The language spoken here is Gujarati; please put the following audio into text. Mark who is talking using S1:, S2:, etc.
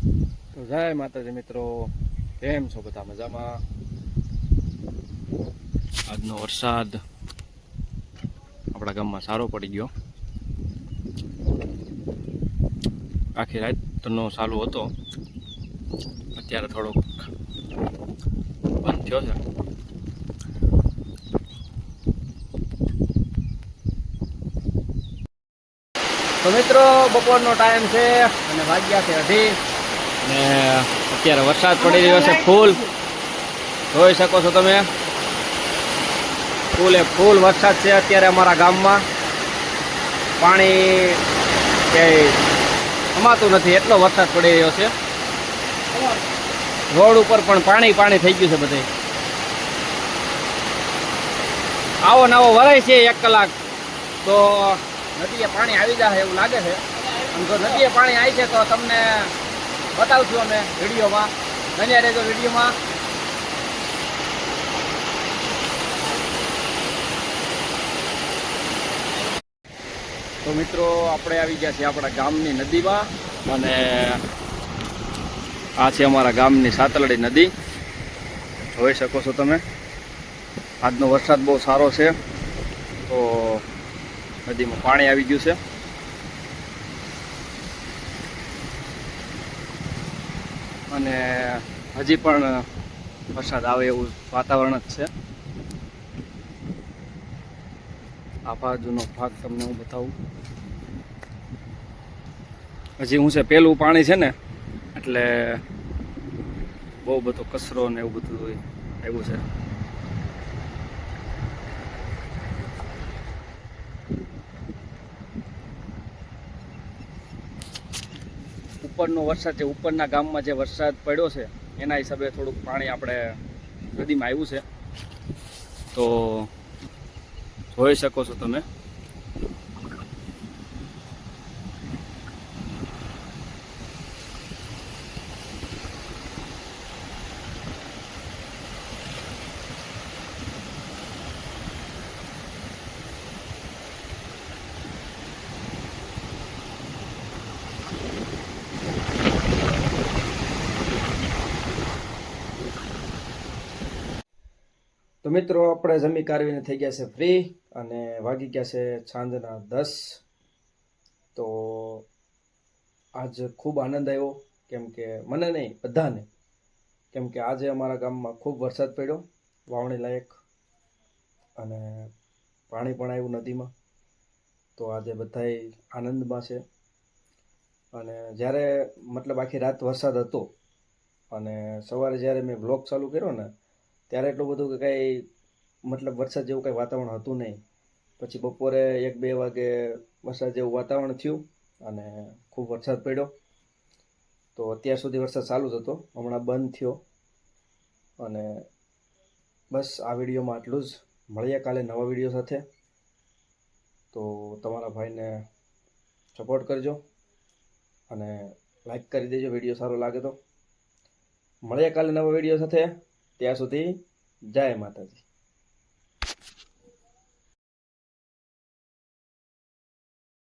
S1: તો જય માતાજી મિત્રો, કેમ છો બધા? મજામાં? આજનો વરસાદ આપણા ગામમાં સારો પડી ગયો. આખી રાતનો ચાલુ હતો, અત્યારે થોડોક બંધ થયો છે. તો મિત્રો, બપોરનો ટાઈમ છે અને વાગ્યા છે 2:30 ને અત્યારે વરસાદ પડી રહ્યો છે ફૂલ. જોઈ શકો છો તમે, ફૂલ વરસાદ છે અત્યારે અમારા ગામમાં. પાણી ક્યાંય સમાતું નથી, એટલો વરસાદ પડી રહ્યો છે. રોડ ઉપર પણ પાણી થઈ ગયું છે બધે. આવો નવો વરાય છે 1 કલાક તો નદીએ પાણી આવી જાય એવું લાગે છે. અને જો નદીએ પાણી આવી છે તો તમને બતાવશું અમે વિડીયોમાં. બન્યા રહેજો વિડીયોમાં. તો મિત્રો, આપણે આવી ગયા છીએ આપણા ગામની નદીમાં અને આ છે અમારા ગામની સાતલડી નદી. જોઈ શકો છો તમે. આજનો વરસાદ બહુ સારો છે તો નદીમાં પાણી આવી ગયું છે. અને હજી પણ વરસાદ આવે એવું વાતાવરણ જ છે. આ બાજુનો ભાગ તમને હું બતાવું. હજી હું છે પેલું પાણી છે ને, એટલે બહુ બધો કચરો ને એવું બધું આવ્યું છે. ઉપરનો વરસાદ છે, ઉપરના ગામમાં જે વરસાદ પડ્યો છે એના હિસાબે થોડુંક પાણી આપણે નદીમાં આવ્યું છે. તો જોઈ શકો છો તમે. તો મિત્રો, આપણે જમી કારવીને થઈ ગયા છે ફ્રી અને વાગી ગયા છે સાંજના 10. તો આજ ખૂબ આનંદ આવ્યો, કેમ કે મને નહીં, બધાને. કેમ કે આજે અમારા ગામમાં ખૂબ વરસાદ પડ્યો, વાવણી લાયક, અને પાણી પણ આવ્યું નદીમાં. તો આજે બધાય આનંદમાં છે. અને જ્યારે મતલબ આખી રાત વરસાદ હતો અને સવારે જ્યારે મેં વ્લોગ ચાલુ કર્યો ને, ત્યારે એટલું બધું કે કાંઈ મતલબ વરસાદ જેવું કંઈ વાતાવરણ હતું નહીં. પછી બપોરે 1-2 વાગે વરસાદ જેવું વાતાવરણ થયું અને ખૂબ વરસાદ પડ્યો. તો અત્યાર સુધી વરસાદ ચાલુ જ હતો, હમણાં બંધ થયો. અને બસ આ વિડીયોમાં આટલું જ. મળીએ કાલે નવા વિડીયો સાથે. તો તમારા ભાઈને સપોર્ટ કરજો અને લાઈક કરી દેજો વિડીયો સારો લાગે તો. મળીએ કાલે નવા વિડીયો સાથે. ત્યાં સુધી જય માતાજી.